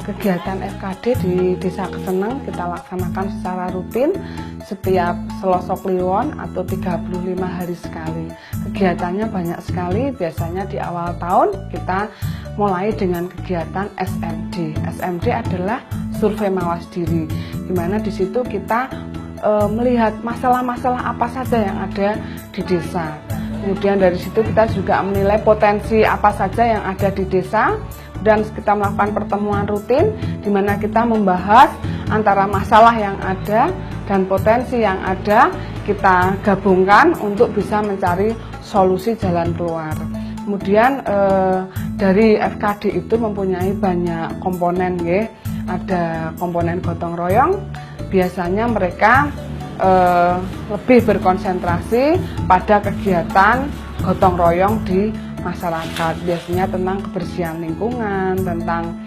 Kegiatan FKD di Desa Keseneng kita laksanakan secara rutin setiap Selasa Kliwon atau 35 hari sekali. Kegiatannya banyak sekali, biasanya di awal tahun kita mulai dengan kegiatan SMD. SMD adalah survei mawas diri, di mana di situ kita melihat masalah-masalah apa saja yang ada di desa. Kemudian dari situ kita juga menilai potensi apa saja yang ada di desa. Dan kita melakukan pertemuan rutin di mana kita membahas antara masalah yang ada dan potensi yang ada, kita gabungkan untuk bisa mencari solusi jalan keluar. Kemudian dari FKD itu mempunyai banyak komponen, ya. Ada komponen gotong royong. Biasanya mereka lebih berkonsentrasi pada kegiatan gotong royong di masyarakat, biasanya tentang kebersihan lingkungan, tentang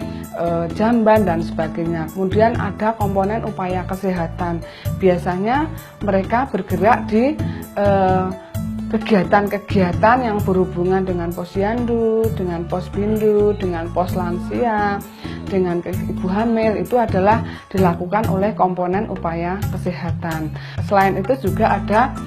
jamban dan sebagainya. Kemudian ada komponen upaya kesehatan, biasanya mereka bergerak di kegiatan-kegiatan yang berhubungan dengan posyandu, dengan posbindu, dengan pos lansia, dengan ibu hamil, itu adalah dilakukan oleh komponen upaya kesehatan. Selain itu juga ada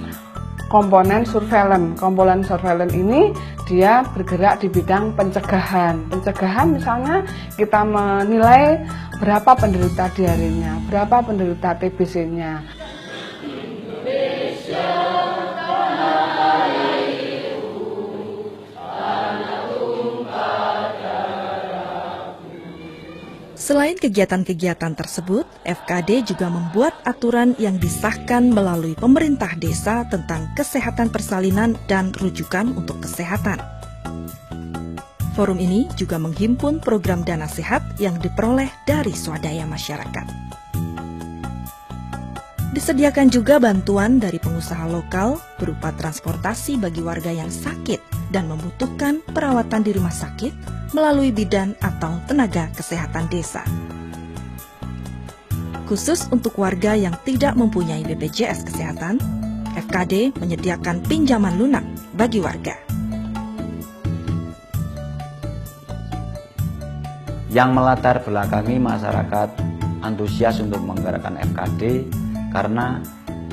komponen surveillance. Komponen surveillance ini dia bergerak di bidang pencegahan. Pencegahan misalnya kita menilai berapa penderita diarenya, berapa penderita TBC-nya. Selain kegiatan-kegiatan tersebut, FKD juga membuat aturan yang disahkan melalui pemerintah desa tentang kesehatan persalinan dan rujukan untuk kesehatan. Forum ini juga menghimpun program dana sehat yang diperoleh dari swadaya masyarakat. Disediakan juga bantuan dari pengusaha lokal berupa transportasi bagi warga yang sakit dan membutuhkan perawatan di rumah sakit melalui bidan atau tenaga kesehatan desa. Khusus untuk warga yang tidak mempunyai BPJS Kesehatan, FKD menyediakan pinjaman lunak bagi warga. Yang melatar belakangi masyarakat antusias untuk menggerakkan FKD karena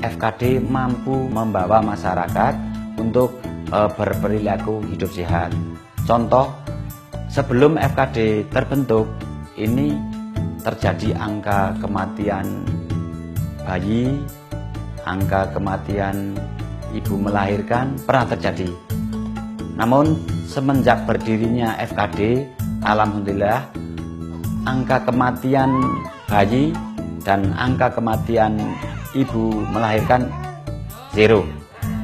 FKD mampu membawa masyarakat untuk berperilaku hidup sehat. Contoh, sebelum FKD terbentuk, ini terjadi angka kematian bayi, angka kematian ibu melahirkan pernah terjadi. Namun semenjak berdirinya FKD, alhamdulillah angka kematian bayi dan angka kematian ibu melahirkan zero.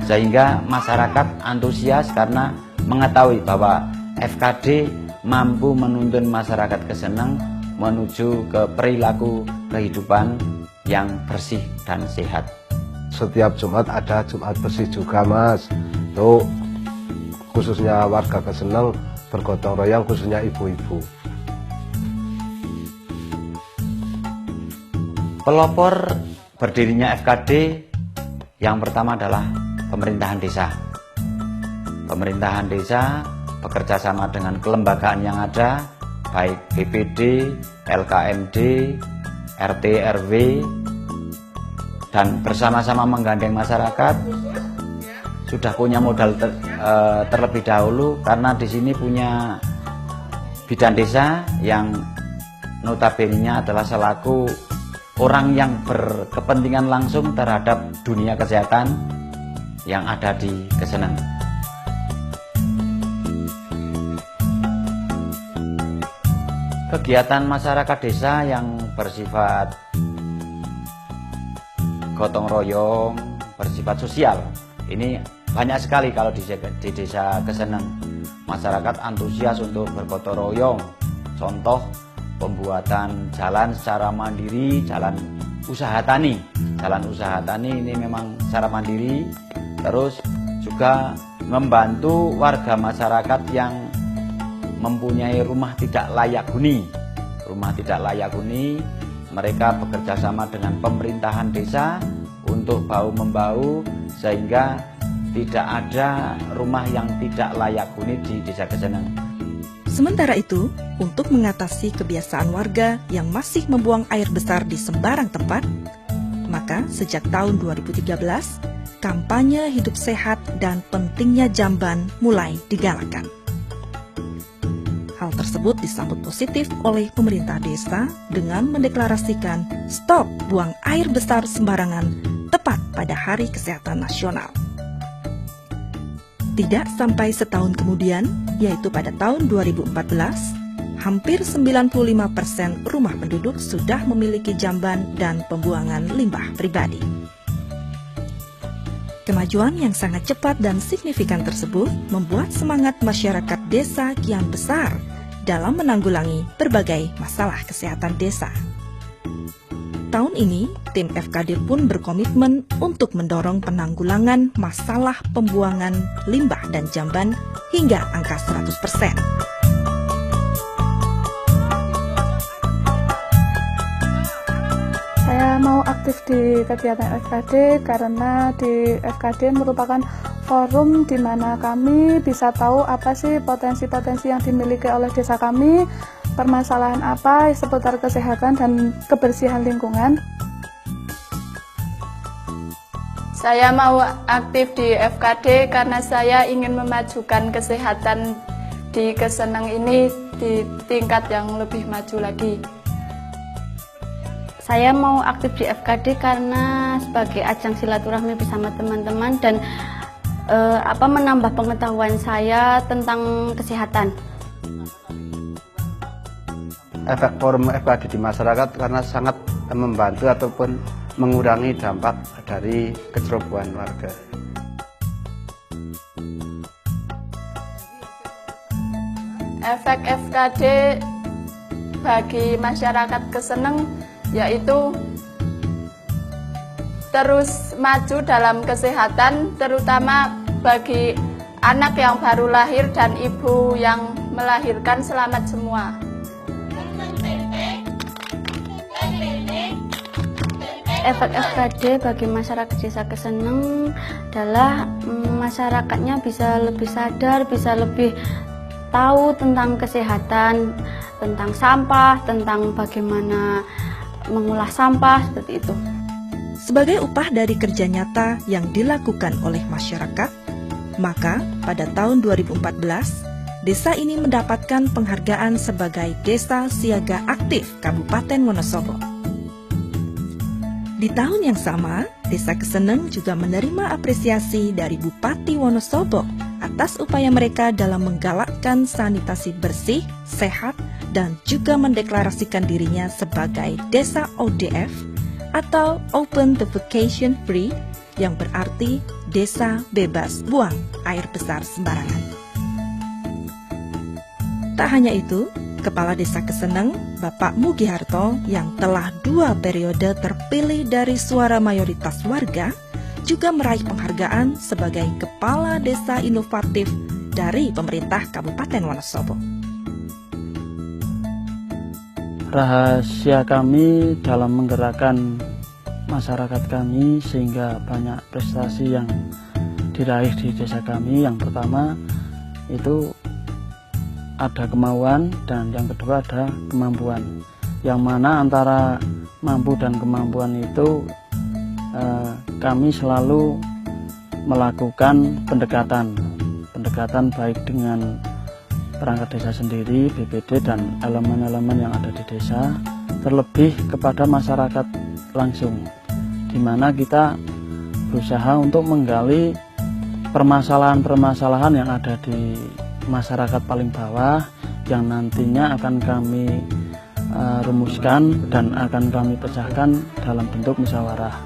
Sehingga masyarakat antusias karena mengetahui bahwa FKD mampu menuntun masyarakat Keseneng menuju ke perilaku kehidupan yang bersih dan sehat. Setiap Jumat ada Jumat bersih juga, Mas. Tuh, khususnya warga Keseneng bergotong royong, khususnya ibu-ibu. Pelopor berdirinya FKD yang pertama adalah pemerintahan desa. Pemerintahan desa bekerja sama dengan kelembagaan yang ada, baik BPD, LKMD, RT, RW, dan bersama-sama menggandeng masyarakat. Sudah punya modal terlebih dahulu karena di sini punya bidan desa yang notabene adalah selaku orang yang berkepentingan langsung terhadap dunia kesehatan yang ada di Keseneng. Kegiatan masyarakat desa yang bersifat gotong royong, bersifat sosial, ini banyak sekali kalau di desa Keseneng. Masyarakat antusias untuk bergotong royong. Contoh, pembuatan jalan secara mandiri, jalan usaha tani. Jalan usaha tani ini memang secara mandiri. Terus juga membantu warga masyarakat yang mempunyai rumah tidak layak huni. Rumah tidak layak huni, mereka bekerja sama dengan pemerintahan desa untuk bahu-membahu sehingga tidak ada rumah yang tidak layak huni di Desa Keseneng. Sementara itu, untuk mengatasi kebiasaan warga yang masih membuang air besar di sembarang tempat, maka sejak tahun 2013, kampanye hidup sehat dan pentingnya jamban mulai digalakkan. Hal tersebut disambut positif oleh pemerintah desa dengan mendeklarasikan stop buang air besar sembarangan tepat pada Hari Kesehatan Nasional. Tidak sampai setahun kemudian, yaitu pada tahun 2014, hampir 95% rumah penduduk sudah memiliki jamban dan pembuangan limbah pribadi. Kemajuan yang sangat cepat dan signifikan tersebut membuat semangat masyarakat desa kian besar dalam menanggulangi berbagai masalah kesehatan desa. Tahun ini, tim FKD pun berkomitmen untuk mendorong penanggulangan masalah pembuangan limbah dan jamban hingga angka 100%. Saya mau aktif di kegiatan FKD karena di FKD merupakan forum di mana kami bisa tahu apa sih potensi-potensi yang dimiliki oleh desa kami, permasalahan apa seputar kesehatan dan kebersihan lingkungan. Saya mau aktif di FKD karena saya ingin memajukan kesehatan di Keseneng ini di tingkat yang lebih maju lagi. Saya mau aktif di FKD karena sebagai ajang silaturahmi bersama teman-teman dan menambah pengetahuan saya tentang kesehatan. Efek forum FKD di masyarakat karena sangat membantu ataupun mengurangi dampak dari kecerobohan warga. Efek FKD bagi masyarakat Keseneng yaitu terus maju dalam kesehatan, terutama bagi anak yang baru lahir dan ibu yang melahirkan, selamat semua. Efek FKD bagi masyarakat desa Keseneng adalah masyarakatnya bisa lebih sadar, bisa lebih tahu tentang kesehatan, tentang sampah, tentang bagaimana mengolah sampah, seperti itu. Sebagai upah dari kerja nyata yang dilakukan oleh masyarakat, maka pada tahun 2014, desa ini mendapatkan penghargaan sebagai Desa Siaga Aktif Kabupaten Wonosobo. Di tahun yang sama, Desa Keseneng juga menerima apresiasi dari Bupati Wonosobo atas upaya mereka dalam menggalakkan sanitasi bersih, sehat, dan juga mendeklarasikan dirinya sebagai Desa ODF atau Open Defecation Free, yang berarti desa bebas buang air besar sembarangan. Tak hanya itu, Kepala Desa Keseneng, Bapak Mugiharto, yang telah 2 periode terpilih dari suara mayoritas warga, juga meraih penghargaan sebagai Kepala Desa Inovatif dari pemerintah Kabupaten Wonosobo. Rahasia kami dalam menggerakkan masyarakat kami sehingga banyak prestasi yang diraih di desa kami. Yang pertama itu ada kemauan dan yang kedua ada kemampuan. Yang mana antara mampu dan kemampuan itu kami selalu melakukan pendekatan baik dengan perangkat desa sendiri, BPD, dan elemen-elemen yang ada di desa, terlebih kepada masyarakat langsung, di mana kita berusaha untuk menggali permasalahan-permasalahan yang ada di masyarakat paling bawah, yang nantinya akan kami rumuskan dan akan kami pecahkan dalam bentuk musyawarah.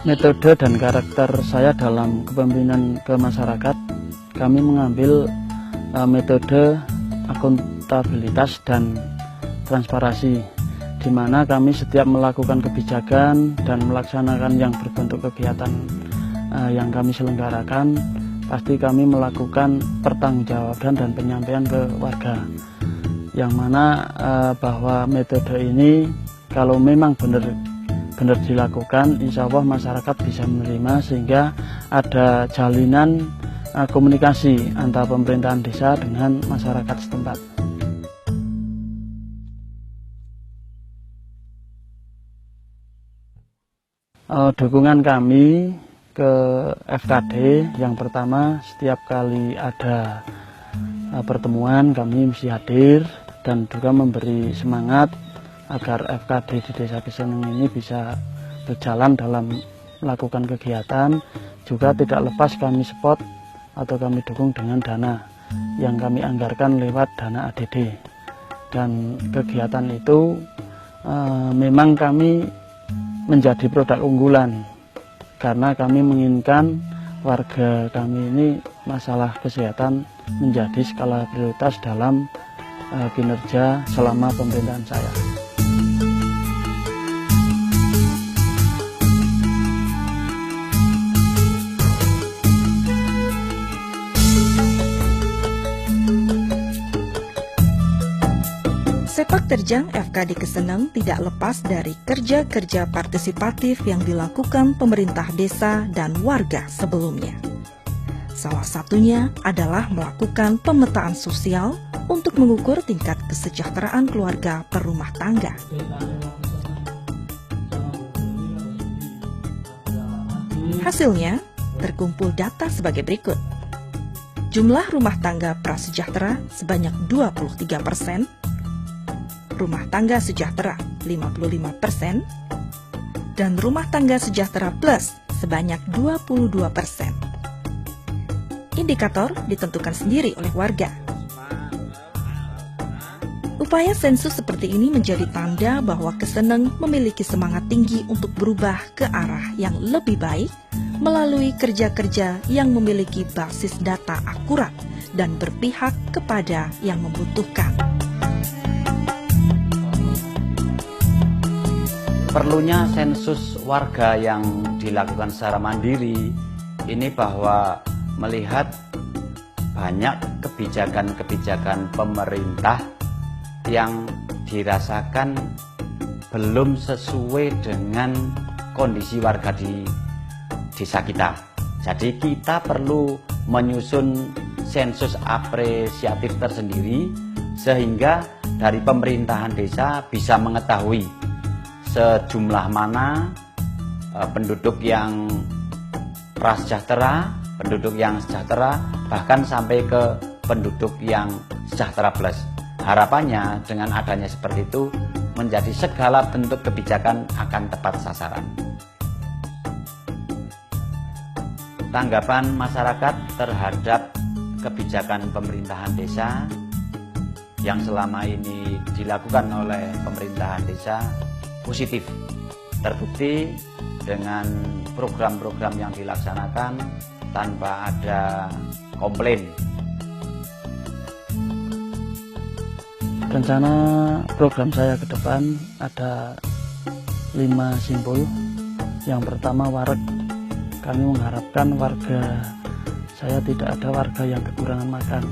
Metode dan karakter saya dalam kepemimpinan ke masyarakat, kami mengambil metode akuntabilitas dan transparansi, di mana kami setiap melakukan kebijakan dan melaksanakan yang berbentuk kegiatan yang kami selenggarakan, pasti kami melakukan pertanggungjawaban dan penyampaian ke warga, yang mana bahwa metode ini kalau memang benar dilakukan, insya Allah masyarakat bisa menerima, sehingga ada jalinan komunikasi antara pemerintahan desa dengan masyarakat setempat. Dukungan kami ke FKD yang pertama, setiap kali ada pertemuan kami mesti hadir dan juga memberi semangat agar FKD di Desa Keseneng ini bisa berjalan dalam melakukan kegiatan. Juga tidak lepas kami support atau kami dukung dengan dana yang kami anggarkan lewat dana ADD. Dan kegiatan itu memang kami menjadi produk unggulan karena kami menginginkan warga kami ini masalah kesehatan menjadi skala prioritas dalam kinerja selama pemerintahan saya. Sepak terjang FKD Keseneng tidak lepas dari kerja-kerja partisipatif yang dilakukan pemerintah desa dan warga sebelumnya. Salah satunya adalah melakukan pemetaan sosial untuk mengukur tingkat kesejahteraan keluarga per rumah tangga. Hasilnya, terkumpul data sebagai berikut. Jumlah rumah tangga prasejahtera sebanyak 23%, rumah tangga sejahtera 55%, dan rumah tangga sejahtera plus sebanyak 22%. Indikator ditentukan sendiri oleh warga. Upaya sensus seperti ini menjadi tanda bahwa Keseneng memiliki semangat tinggi untuk berubah ke arah yang lebih baik melalui kerja-kerja yang memiliki basis data akurat dan berpihak kepada yang membutuhkan. Perlunya sensus warga yang dilakukan secara mandiri ini bahwa melihat banyak kebijakan-kebijakan pemerintah yang dirasakan belum sesuai dengan kondisi warga di desa kita. Jadi kita perlu menyusun sensus apresiatif tersendiri sehingga dari pemerintahan desa bisa mengetahui sejumlah mana penduduk yang prasejahtera, penduduk yang sejahtera, bahkan sampai ke penduduk yang sejahtera plus. Harapannya dengan adanya seperti itu menjadi segala bentuk kebijakan akan tepat sasaran. Tanggapan masyarakat terhadap kebijakan pemerintahan desa yang selama ini dilakukan oleh pemerintahan desa positif, terbukti dengan program-program yang dilaksanakan tanpa ada komplain. Rencana program saya ke depan ada 5 simpul. Yang pertama, wareg. Kami mengharapkan warga saya tidak ada warga yang kekurangan makan.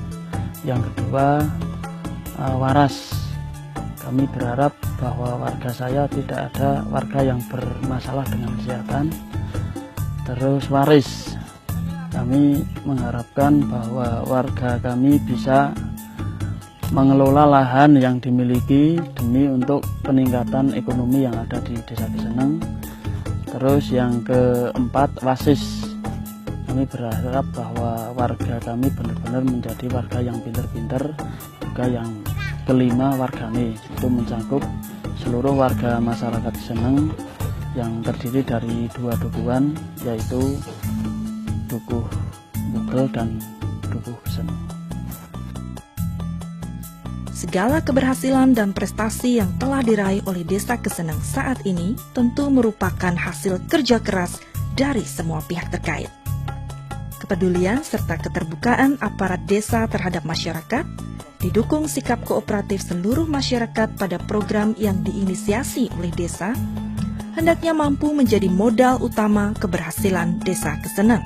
Yang kedua, waras. Kami berharap bahwa warga saya tidak ada warga yang bermasalah dengan kesehatan. Terus waris, kami mengharapkan bahwa warga kami bisa mengelola lahan yang dimiliki demi untuk peningkatan ekonomi yang ada di Desa Keseneng. Terus yang keempat, wasis. Kami berharap bahwa warga kami benar-benar menjadi warga yang pinter-pinter. Juga yang kelima, wargane, itu mencakup seluruh warga masyarakat Keseneng yang terdiri dari 2 dukuhan, yaitu Dukuh Bugel dan Dukuh Keseneng. Segala keberhasilan dan prestasi yang telah diraih oleh Desa Keseneng saat ini tentu merupakan hasil kerja keras dari semua pihak terkait. Kepedulian serta keterbukaan aparat desa terhadap masyarakat, didukung sikap kooperatif seluruh masyarakat pada program yang diinisiasi oleh desa, hendaknya mampu menjadi modal utama keberhasilan Desa Keseneng,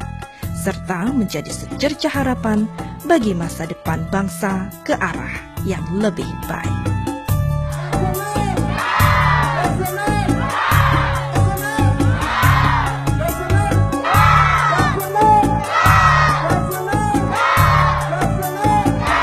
serta menjadi secercah harapan bagi masa depan bangsa ke arah yang lebih baik.